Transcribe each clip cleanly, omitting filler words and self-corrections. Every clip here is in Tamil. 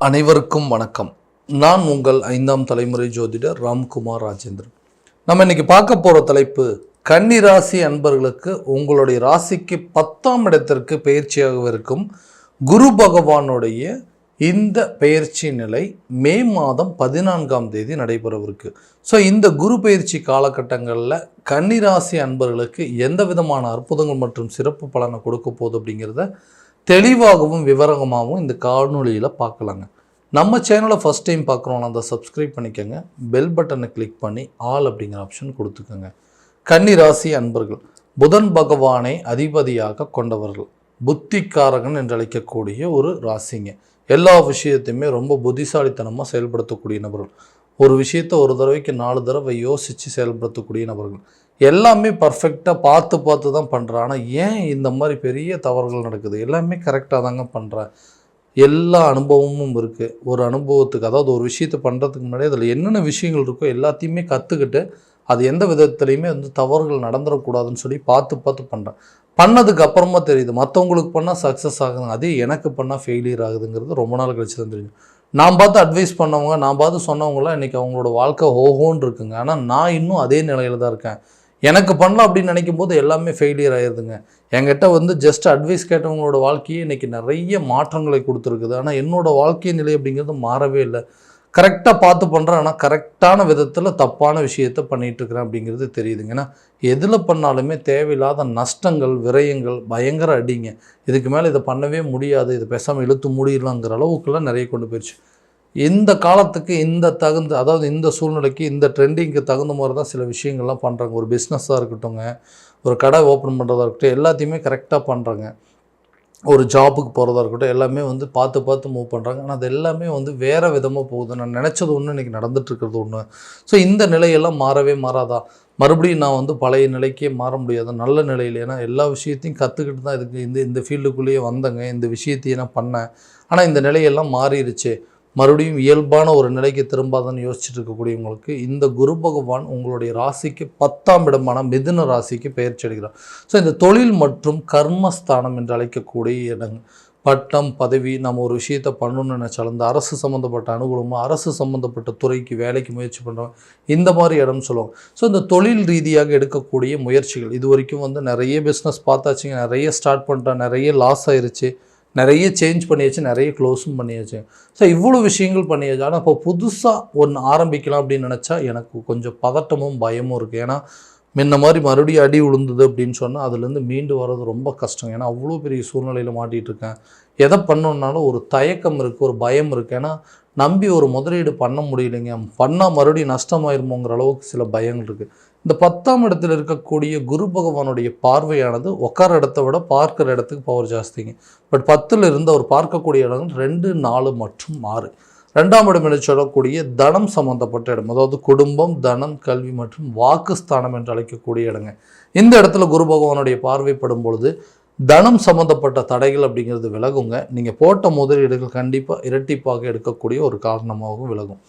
அனைவருக்கும் வணக்கம். நான் உங்கள் 5ஆம் தலைமுறை ஜோதிடர் ராம்குமார் ராஜேந்திரன். நம்ம இன்னைக்கு பார்க்க போகிற தலைப்பு, கன்னி ராசி அன்பர்களுக்கு உங்களுடைய ராசிக்கு 10ஆம் இடத்திற்கு பெயர்ச்சியாக இருக்கும் குரு பகவானுடைய இந்த பெயர்ச்சி நிலை மே மாதம் 14ஆம் தேதி நடைபெறவிருக்கு. ஸோ இந்த குரு பெயர்ச்சி காலகட்டங்களில் கன்னி ராசி அன்பர்களுக்கு எந்த விதமான அற்புதங்கள் மற்றும் சிறப்பு பலனை கொடுக்க போகுது அப்படிங்கிறத தெளிவாகவும் விவரமாகவும் இந்த காணொலியில் பார்க்கலாங்க. நம்ம சேனலை ஃபஸ்ட் டைம் பார்க்குறோன்னா அதை சப்ஸ்கிரைப் பண்ணிக்கோங்க. பெல் பட்டனை கிளிக் பண்ணி ஆல் அப்படிங்கிற ஆப்ஷன் கொடுத்துக்கோங்க. கன்னி ராசி அன்பர்கள் புதன் பகவானை அதிபதியாக கொண்டவர்கள், புத்திக்காரகன் என்று அழைக்கக்கூடிய ஒரு ராசிங்க. எல்லா விஷயத்தையுமே ரொம்ப புத்திசாலித்தனமாக செயல்படுத்தக்கூடிய நபர்கள், ஒரு விஷயத்தை ஒரு தடவைக்கு 4 தடவை யோசித்து செயல்படுத்தக்கூடிய நபர்கள், எல்லாமே பர்ஃபெக்டாக பார்த்து தான் பண்ணுறேன். ஆனால் ஏன் இந்த மாதிரி பெரிய தவறுகள் நடக்குது? எல்லாமே கரெக்டாக தாங்க பண்ணுறேன். எல்லா அனுபவமும் இருக்குது. ஒரு அனுபவத்துக்கு, அதாவது ஒரு விஷயத்தை பண்ணுறதுக்கு முன்னாடி அதில் என்னென்ன விஷயங்கள் இருக்கோ எல்லாத்தையுமே கற்றுக்கிட்டு அது எந்த விதத்துலையுமே தவறுகள் நடந்துடக்கூடாதுன்னு சொல்லி பார்த்து பண்ணுறேன். பண்ணதுக்கு அப்புறமா தெரியுது மற்றவங்களுக்கு பண்ணால் சக்ஸஸ் ஆகுதுங்க, அதே எனக்கு பண்ணால் ஃபெயிலியர் ஆகுதுங்கிறது ரொம்ப நாள் கழிச்சு தான் தெரியும். நான் பார்த்து அட்வைஸ் பண்ணவங்க, நான் பார்த்து சொன்னவங்களாம் இன்றைக்கி அவங்களோட வாழ்க்கை ஓஹோன்னு இருக்குங்க. ஆனால் நான் இன்னும் அதே நிலையில் தான் இருக்கேன். எனக்கு பண்ணலாம் அப்படின்னு நினைக்கும் போது எல்லாமே ஃபெயிலியர் ஆகிடுதுங்க. என்கிட்ட ஜஸ்ட் அட்வைஸ் கேட்டவங்களோட வாழ்க்கையே இன்றைக்கி நிறைய மாற்றங்களை கொடுத்துருக்குது. ஆனால் என்னோடய வாழ்க்கை நிலை அப்படிங்கிறது மாறவே இல்லை. கரெக்டாக பார்த்து பண்ணுறேன், ஆனால் கரெக்டான விதத்தில் தப்பான விஷயத்தை பண்ணிகிட்ருக்கிறேன் அப்படிங்கிறது தெரியுதுங்க. ஏன்னா எதில் பண்ணாலுமே தேவையில்லாத நஷ்டங்கள், விரயங்கள், பயங்கர அடிங்க. இதுக்கு மேலே இதை பண்ணவே முடியாது, இதை பேசாமல் இழுத்து முடியலாங்கிற அளவுக்குலாம் நிறைய கொண்டு போயிடுச்சு. இந்த காலத்துக்கு அதாவது இந்த சூழ்நிலைக்கு, இந்த ட்ரெண்டிங்க்கு தகுந்த மாதிரி தான் சில விஷயங்கள்லாம் பண்ணுறாங்க. ஒரு பிஸ்னஸாக இருக்கட்டும்ங்க, ஒரு கடை ஓப்பன் பண்ணுறதா இருக்கட்டும், எல்லாத்தையுமே கரெக்டாக பண்ணுறாங்க. ஒரு ஜாபுக்கு போகிறதா இருக்கட்டும், எல்லாமே பார்த்து மூவ் பண்ணுறாங்க. ஆனால் அது எல்லாமே வேறு விதமாக போகுது. நான் நினச்சது ஒன்று, இன்றைக்கி நடந்துகிட்ருக்கிறது ஒன்று. ஸோ இந்த நிலையெல்லாம் மாறவே மாறாதா? மறுபடியும் நான் பழைய நிலைக்கே மாற முடியாது, நல்ல நிலையில். ஏன்னா எல்லா விஷயத்தையும் கற்றுக்கிட்டு தான் இந்த ஃபீல்டுக்குள்ளேயே வந்தேங்க, இந்த விஷயத்தையும் நான் பண்ணேன். ஆனால் இந்த நிலையெல்லாம் மாறிடுச்சு, மறுபடியும் இயல்பான ஒரு நிலைக்கு திரும்பாதன்னு யோசிச்சுட்டு இருக்கக்கூடியவங்களுக்கு இந்த குரு பகவான் உங்களுடைய ராசிக்கு 10ஆம் இடமான மிதுன ராசிக்கு பெயர்ச்சி அடைகிறார். ஸோ இந்த தொழில் மற்றும் கர்மஸ்தானம் என்று அழைக்கக்கூடிய இடங்கள், பட்டம், பதவி, நம்ம ஒரு விஷயத்தை பண்ணணும்னு நினச்சாலும் இந்த அரசு சம்மந்தப்பட்ட அனுகூலமாக, அரசு சம்மந்தப்பட்ட துறைக்கு வேலைக்கு முயற்சி பண்ணுறோம், இந்த மாதிரி இடம்னு சொல்லுவாங்க. ஸோ இந்த தொழில் ரீதியாக எடுக்கக்கூடிய முயற்சிகள், இது வரைக்கும் நிறைய பிஸ்னஸ் பார்த்தாச்சுங்க, நிறைய ஸ்டார்ட் பண்ணிட்டேன், நிறைய லாஸ் ஆயிடுச்சு, நிறைய சேஞ்ச் பண்ணியாச்சு, நிறைய க்ளோஸும் பண்ணியாச்சு. ஸோ இவ்வளோ விஷயங்கள் பண்ணியாச்சு. ஆனால் இப்போ புதுசாக ஒன்று ஆரம்பிக்கலாம் அப்படின்னு நினச்சா எனக்கு கொஞ்சம் பதட்டமும் பயமும் இருக்குது. ஏன்னா முன்ன மாதிரி மறுபடியும் அடி விழுந்தது அப்படின்னு சொன்னால் அதுலேருந்து மீண்டு வர்றது ரொம்ப கஷ்டம். ஏன்னா அவ்வளோ பெரிய சூழ்நிலையில் மாட்டிகிட்டு இருக்கேன். எதை பண்ணணுன்னாலும் ஒரு தயக்கம் இருக்குது, ஒரு பயம் இருக்குது. ஏன்னா நம்பி ஒரு முதலீடு பண்ண முடியலைங்க, பண்ணால் மறுபடியும் நஷ்டமாயிருமோங்கிற அளவுக்கு சில பயங்கள் இருக்குது. இந்த 10ஆம் இடத்தில் இருக்கக்கூடிய குரு பகவானுடைய பார்வையானது உட்கார இடத்த விட பார்க்குற இடத்துக்கு பவர் ஜாஸ்திங்க. பட் 10ல் இருந்து அவர் பார்க்கக்கூடிய இடங்கள் 2, 4 மற்றும் 6. 2ஆம் இடம் என்று சொல்லக்கூடிய தனம் சம்பந்தப்பட்ட இடம், அதாவது குடும்பம், தனம், கல்வி மற்றும் வாக்குஸ்தானம் என்று அழைக்கக்கூடிய இடங்க. இந்த இடத்துல குரு பகவானுடைய பார்வைப்படும் பொழுது தனம் சம்மந்தப்பட்ட தடைகள் அப்படிங்கிறது விலகுங்க. நீங்கள் போட்ட முதலீடுகள் கண்டிப்பாக இரட்டிப்பாக எடுக்கக்கூடிய ஒரு காரணமாகவும் விலகும்.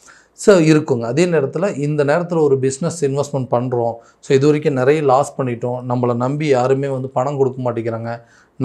ஸோ இருக்குங்க. அதே நேரத்தில் இந்த நேரத்தில் ஒரு பிஸ்னஸ் இன்வெஸ்ட்மெண்ட் பண்ணுறோம், ஸோ இது வரைக்கும் நிறைய லாஸ் பண்ணிட்டோம், நம்மளை நம்பி யாருமே பணம் கொடுக்க மாட்டேங்கிறாங்க,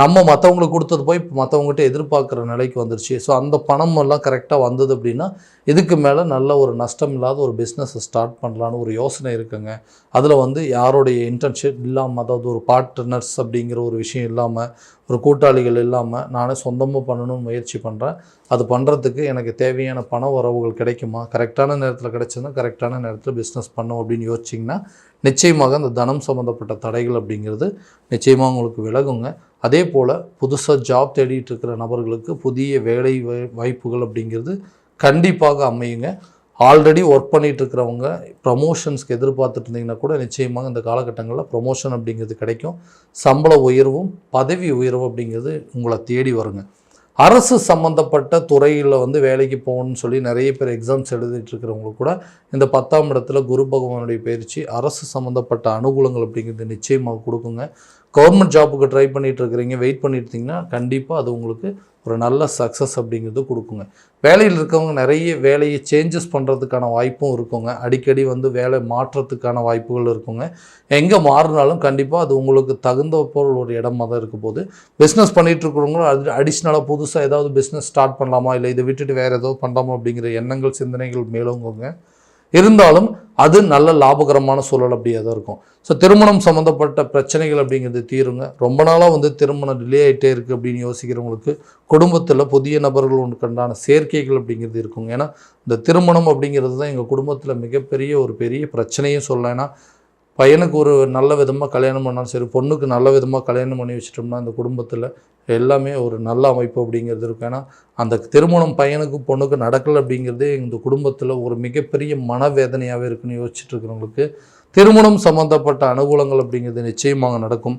நம்ம மற்றவங்களுக்கு கொடுத்தது போய் மற்றவங்ககிட்ட எதிர்பார்க்குற நிலைக்கு வந்துருச்சு. ஸோ அந்த பணம் எல்லாம் கரெக்டாக வந்தது அப்படின்னா இதுக்கு மேலே நல்ல ஒரு நஷ்டம் இல்லாத ஒரு பிஸ்னஸை ஸ்டார்ட் பண்ணலான்னு ஒரு யோசனை இருக்குங்க. அதில் யாருடைய இன்டர்ன்ஷிப் இல்லாமல், அதாவது ஒரு பார்ட்னர்ஸ் அப்படிங்கிற ஒரு விஷயம் இல்லாமல், ஒரு கூட்டாளிகள் இல்லாமல் நானே சொந்தமாக பண்ணணும்னு முயற்சி பண்ணுறேன். அது பண்ணுறதுக்கு எனக்கு தேவையான பண வரவுகள் கிடைக்குமா, கரெக்டான நேரத்தில் கிடைச்சதுன்னா கரெக்டான நேரத்தில் பிஸ்னஸ் பண்ணோம் அப்படின்னு யோசிச்சிங்கன்னா நிச்சயமாக அந்த தனம் சம்மந்தப்பட்ட தடைகள் அப்படிங்கிறது நிச்சயமாக உங்களுக்கு விலகுங்க. அதே போல் புதுசாக ஜாப் தேடிட்டு இருக்கிற நபர்களுக்கு புதிய வேலை வாய்ப்புகள் அப்படிங்கிறது கண்டிப்பாக அமையுங்க. ஆல்ரெடி ஒர்க் பண்ணிகிட்டு இருக்கிறவங்க ப்ரமோஷன்ஸ்க்கு எதிர்பார்த்துட்டு இருந்தீங்கன்னா கூட நிச்சயமாக இந்த காலகட்டங்களில் ப்ரமோஷன் அப்படிங்கிறது கிடைக்கும். சம்பள உயர்வும் பதவி உயர்வும் அப்படிங்கிறது உங்களை தேடி வருங்க. அரசு சம்மந்தப்பட்ட துறையில் வேலைக்கு போகணும்னு சொல்லி நிறைய பேர் எக்ஸாம்ஸ் எழுதிட்டு இருக்கிறவங்களுக்கு கூட இந்த 10ஆம் இடத்துல குரு பகவானுடைய பயிற்சி அரசு சம்மந்தப்பட்ட அனுகூலங்கள் அப்படிங்கிறது நிச்சயமாக கொடுக்குங்க. கவர்மெண்ட் ஜாப்புக்கு ட்ரை பண்ணிகிட்டு இருக்கிறீங்க, வெயிட் பண்ணிட்டு இருந்தீங்கன்னா கண்டிப்பாக அது உங்களுக்கு ஒரு நல்ல சக்ஸஸ் அப்படிங்கிறது கொடுக்குங்க. வேலையில் இருக்கவங்க நிறைய வேலையை சேஞ்சஸ் பண்ணுறதுக்கான வாய்ப்பும் இருக்குங்க. அடிக்கடி வந்து வேலை மாற்றத்துக்கான வாய்ப்புகள் இருக்குங்க. எங்கே மாறினாலும் கண்டிப்பாக அது உங்களுக்கு தகுந்த போல் ஒரு இடமா தான் இருக்க போகுது. பிஸ்னஸ் பண்ணிகிட்டு இருக்கிறவங்களும் அது அடிஷ்னலாக புதுசாக ஏதாவது பிஸ்னஸ் ஸ்டார்ட் பண்ணலாமா, இல்லை இதை விட்டுட்டு வேறு ஏதாவது பண்ணலாமா அப்படிங்கிற எண்ணங்கள் சிந்தனைகள் மேலோங்குங்க. இருந்தாலும் அது நல்ல லாபகரமான சூழல் அப்படியே தான் இருக்கும். ஸோ திருமணம் சம்மந்தப்பட்ட பிரச்சனைகள் அப்படிங்கிறது தீருங்க. ரொம்ப நாளாக வந்து திருமணம் டிலே ஆகிட்டே இருக்குது அப்படின்னு யோசிக்கிறவங்களுக்கு குடும்பத்தில் புதிய நபர்கள் ஒன்றுக்கான சேர்க்கைகள் அப்படிங்கிறது இருக்குங்க. ஏன்னா இந்த திருமணம் அப்படிங்கிறது தான் எங்கள் குடும்பத்தில் மிகப்பெரிய ஒரு பெரிய பிரச்சனையும் சொல்லலாம். ஏன்னா பையனுக்கு ஒரு நல்ல விதமாக கல்யாணம் பண்ணாலும் சரி, பொண்ணுக்கு நல்ல விதமாக கல்யாணம் பண்ணி வச்சிட்டோம்னா இந்த குடும்பத்தில் எல்லாமே ஒரு நல்ல அமைப்பு அப்படிங்கிறது இருக்கும். ஏன்னா அந்த திருமணம் பையனுக்கு பொண்ணுக்கு நடக்கலை அப்படிங்கிறதே இந்த குடும்பத்தில் ஒரு மிகப்பெரிய மனவேதனையாகவே இருக்குன்னு யோசிச்சுட்டு இருக்கிறவங்களுக்கு திருமணம் சம்மந்தப்பட்ட அனுகூலங்கள் அப்படிங்கிறது நிச்சயமாக நடக்கும்.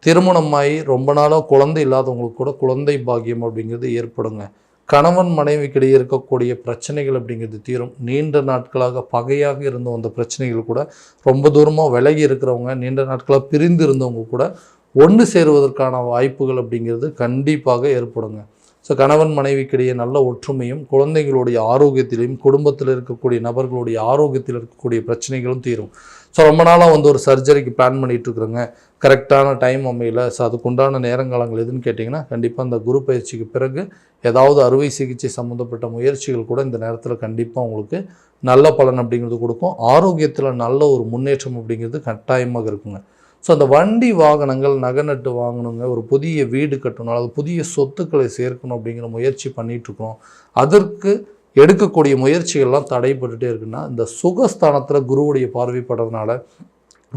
திருமணமாகி ரொம்ப நாளாக குழந்தை இல்லாதவங்களுக்கு கூட குழந்தை பாக்கியம் அப்படிங்கிறது ஏற்படுங்க. கணவன் மனைவிக்கிடையே இருக்கக்கூடிய பிரச்சனைகள் அப்படிங்கிறது தீரும். நீண்ட நாட்களாக பகையாக இருந்த அந்த பிரச்சனைகள் கூட ரொம்ப தூரமாக விலகி இருக்கிறவங்க, நீண்ட நாட்களாக பிரிந்து இருந்தவங்க கூட ஒன்று சேருவதற்கான வாய்ப்புகள் அப்படிங்கிறது கண்டிப்பாக ஏற்படுங்க. ஸோ கணவன் மனைவிக்கிடையே நல்ல ஒற்றுமையும், குழந்தைகளுடைய ஆரோக்கியத்திலையும், குடும்பத்தில் இருக்கக்கூடிய நபர்களுடைய ஆரோக்கியத்தில் இருக்கக்கூடிய பிரச்சனைகளும் தீரும். ஸோ ரொம்ப நாளாக வந்து ஒரு சர்ஜரிக்கு பிளான் பண்ணிகிட்டு இருக்கிறோங்க, கரெக்டான டைம் அமையல. ஸோ அதுக்குண்டான நேரங்காலங்கள் எதுன்னு கேட்டிங்கன்னா கண்டிப்பாக அந்த குரு பயிற்சிக்கு பிறகு ஏதாவது அறுவை சிகிச்சை சம்மந்தப்பட்ட முயற்சிகள் கூட இந்த நேரத்தில் கண்டிப்பாக உங்களுக்கு நல்ல பலன் அப்படிங்கிறது கொடுக்கும். ஆரோக்கியத்தில் நல்ல ஒரு முன்னேற்றம் அப்படிங்கிறது கட்டாயமாக இருக்குங்க. ஸோ அந்த வண்டி வாகனங்கள் நகை வாங்கணுங்க, ஒரு புதிய வீடு கட்டணும், அல்லது புதிய சொத்துக்களை சேர்க்கணும் அப்படிங்கிற முயற்சி பண்ணிகிட்ருக்கோம். அதற்கு எடுக்கக்கூடிய முயற்சிகள்லாம் தடைப்பட்டுகிட்டே இருக்குன்னா இந்த சுகஸ்தானத்தில் குருவுடைய பார்வைப்படுறதுனால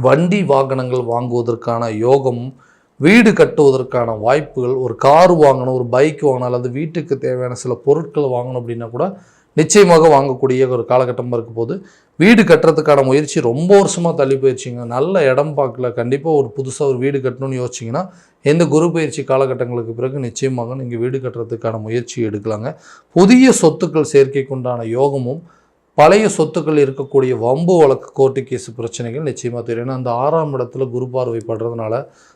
வண்டி வாகனங்கள் வாங்குவதற்கான யோகமும், வீடு கட்டுவதற்கான வாய்ப்புகள், ஒரு கார் வாங்கணும், ஒரு பைக் வாங்கணும், அல்லது வீட்டுக்கு தேவையான சில பொருட்கள் வாங்கணும் அப்படின்னா கூட நிச்சயமாக வாங்கக்கூடிய ஒரு காலகட்டமாக இருக்க போது. வீடு கட்டுறதுக்கான முயற்சி ரொம்ப வருஷமாக தள்ளி போயிடுச்சிங்க. நல்ல இடம் பார்க்கல, கண்டிப்பாக ஒரு புதுசாக ஒரு வீடு கட்டணும்னு யோசிச்சிங்கன்னா இந்த குரு பயிற்சி காலகட்டங்களுக்கு பிறகு நிச்சயமாக நீங்கள் வீடு கட்டுறதுக்கான முயற்சி எடுக்கலாங்க. புதிய சொத்துக்கள் சேர்க்கைக்குண்டான யோகமும், பழைய சொத்துக்கள் இருக்கக்கூடிய வம்பு வழக்கு கோர்ட்டு கேஸ் பிரச்சனைகள் நிச்சயமாக தெரியும். ஏன்னா அந்த 6ஆம் இடத்துல குரு பார்வை படுறதுனால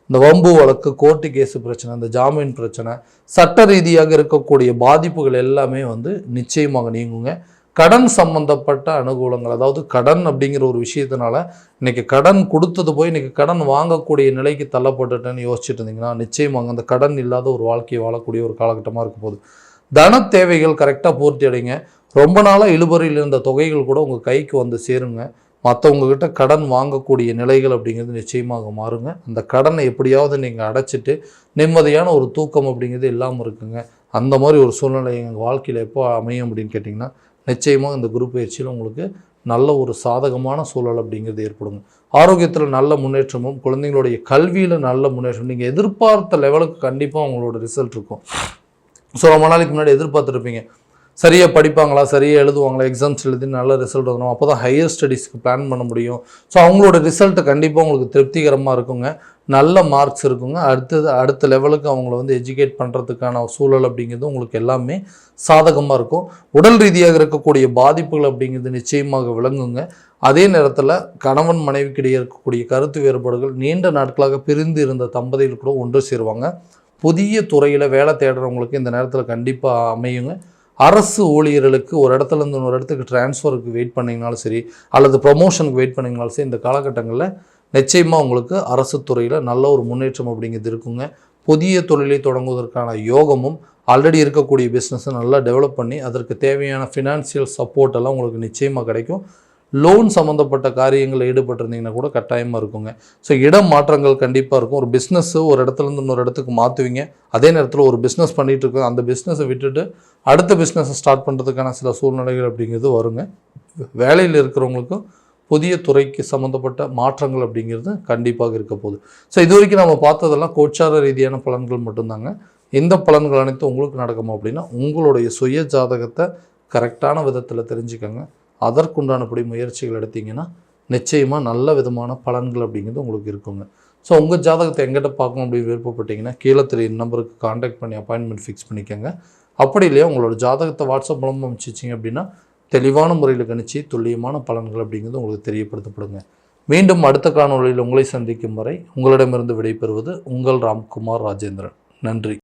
இந்த வம்பு வழக்கு, கோர்ட்டு கேஸு பிரச்சனை, இந்த ஜாமீன் பிரச்சனை, சட்ட ரீதியாக இருக்கக்கூடிய பாதிப்புகள் எல்லாமே வந்து நிச்சயமாக நீங்குங்க. கடன் சம்பந்தப்பட்ட அனுகூலங்கள், அதாவது கடன் அப்படிங்கிற ஒரு விஷயத்தினால இன்றைக்கி கடன் கொடுத்தது போய் இன்றைக்கி கடன் வாங்கக்கூடிய நிலைக்கு தள்ளப்பட்டுட்டேன்னு யோசிச்சுட்டு இருந்தீங்கன்னா நிச்சயமாக அந்த கடன் இல்லாத ஒரு வாழ்க்கையை வாழக்கூடிய ஒரு காலகட்டமாக இருக்க போகுது. தன தேவைகள் கரெக்டாக பூர்த்தி அடைங்க. ரொம்ப நாளாக இழுபறியில் இருந்த தொகைகள் கூட உங்கள் கைக்கு வந்து சேருங்க. மற்றவங்கக்கிட்ட கடன் வாங்கக்கூடிய நிலைகள் அப்படிங்கிறது நிச்சயமாக மாறுங்க. அந்த கடனை எப்படியாவது நீங்கள் அடைச்சிட்டு நிம்மதியான ஒரு தூக்கம் அப்படிங்கிறது இல்லாமல் இருக்குங்க. அந்த மாதிரி ஒரு சூழ்நிலை எங்கள் வாழ்க்கையில் எப்போ அமையும் அப்படின்னு கேட்டிங்கன்னா நிச்சயமாக இந்த குரு பயிற்சியில் உங்களுக்கு நல்ல ஒரு சாதகமான சூழல் அப்படிங்கிறது ஏற்படுங்க. ஆரோக்கியத்தில் நல்ல முன்னேற்றமும், குழந்தைங்களுடைய கல்வியில் நல்ல முன்னேற்றம், நீங்கள் எதிர்பார்த்த லெவலுக்கு கண்டிப்பாக உங்களோட ரிசல்ட் இருக்கும். ஸோ ரொம்ப நாளைக்கு முன்னாடி எதிர்பார்த்துருப்பீங்க, சரியாக படிப்பாங்களா, சரியாக எழுதுவாங்களா, எக்ஸாம்ஸ் எழுதி நல்ல ரிசல்ட் வரணும், அப்போ தான் ஹையர் ஸ்டடீஸ்க்கு பிளான் பண்ண முடியும். ஸோ அவங்களோட ரிசல்ட்டு கண்டிப்பாக உங்களுக்கு திருப்திகரமாக இருக்குங்க, நல்ல மார்க்ஸ் இருக்குங்க. அடுத்த லெவலுக்கு அவங்கள வந்து எஜுகேட் பண்ணுறதுக்கான சூழல் அப்படிங்கிறது உங்களுக்கு எல்லாமே சாதகமாக இருக்கும். உடல் ரீதியாக இருக்கக்கூடிய பாதிப்புகள் அப்படிங்கிறது நிச்சயமாக விளங்குங்க. அதே நேரத்தில் கணவன் மனைவிக்கிடையே இருக்கக்கூடிய கருத்து வேறுபாடுகள், நீண்ட நாட்களாக பிரிந்து இருந்த தம்பதிகள் கூட ஒன்று சேருவாங்க. புதிய துறையில் வேலை தேடுறவங்களுக்கு இந்த நேரத்தில் கண்டிப்பாக அமையுங்க. அரசு ஊழியர்களுக்கு ஒரு இடத்துலேருந்து இன்னொரு இடத்துக்கு டிரான்ஸ்ஃபருக்கு வெயிட் பண்ணிங்கனாலும் சரி, அல்லது ப்ரொமோஷனுக்கு வெயிட் பண்ணிங்கனாலும் சரி, இந்த காலகட்டங்களில் நிச்சயமாக உங்களுக்கு அரசு துறையில் நல்ல ஒரு முன்னேற்றம் அப்படிங்கிறது இருக்குங்க. புதிய தொழிலை தொடங்குவதற்கான யோகமும், ஆல்ரெடி இருக்கக்கூடிய பிஸ்னஸை நல்லா டெவலப் பண்ணி அதற்கு தேவையான ஃபினான்சியல் சப்போர்ட் எல்லாம் உங்களுக்கு நிச்சயமாக கிடைக்கும். லோன் சம்மந்தப்பட்ட காரியங்களில் ஈடுபட்டிருந்தீங்கன்னா கூட கட்டாயமாக இருக்குங்க. ஸோ இடம் மாற்றங்கள் கண்டிப்பாக இருக்கும். ஒரு பிஸ்னஸ்ஸு ஒரு இடத்துலேருந்து இன்னொரு இடத்துக்கு மாற்றுவீங்க. அதே நேரத்தில் ஒரு பிஸ்னஸ் பண்ணிகிட்டு இருக்கோம், அந்த பிஸ்னஸை விட்டுட்டு அடுத்த பிஸ்னஸை ஸ்டார்ட் பண்ணுறதுக்கான சில சூழ்நிலைகள் அப்படிங்கிறது வருங்க. வேலையில் இருக்கிறவங்களுக்கும் புதிய துறைக்கு சம்மந்தப்பட்ட மாற்றங்கள் அப்படிங்கிறது கண்டிப்பாக இருக்க போகுது. ஸோ இது வரைக்கும் நம்ம பார்த்ததெல்லாம் கோச்சார ரீதியான பலன்கள் மட்டும்தாங்க. இந்த பலன்கள் அனைத்தும் உங்களுக்கு நடக்குமா அப்படின்னா உங்களுடைய சுய ஜாதகத்தை கரெக்டான விதத்தில் தெரிஞ்சுக்கோங்க. அதற்குண்டானபடி முயற்சிகள் எடுத்தீங்கன்னா நிச்சயமாக நல்ல விதமான பலன்கள் அப்படிங்கிறது உங்களுக்கு இருக்குங்க. ஸோ உங்கள் ஜாதகத்தை எங்கிட்ட பார்க்கணும் அப்படின்னு விருப்பப்பட்டீங்கன்னா கீழே தெரியும் நம்பருக்கு காண்டாக்ட் பண்ணி அப்பாயின்மெண்ட் ஃபிக்ஸ் பண்ணிக்கோங்க. அப்படி இல்லையா உங்களோட ஜாதகத்தை வாட்ஸ்அப் மூலமாக அனுப்பிச்சிச்சிங்க அப்படின்னா தெளிவான முறையில் கணிச்சு துல்லியமான பலன்கள் அப்படிங்கிறது உங்களுக்கு தெரியப்படுத்தப்படுங்க. மீண்டும் அடுத்த காணொளியில் உங்களை சந்திக்கும் வரை உங்களிடமிருந்து விடைபெறுவது உங்கள் ராம்குமார் ராஜேந்திரன். நன்றி.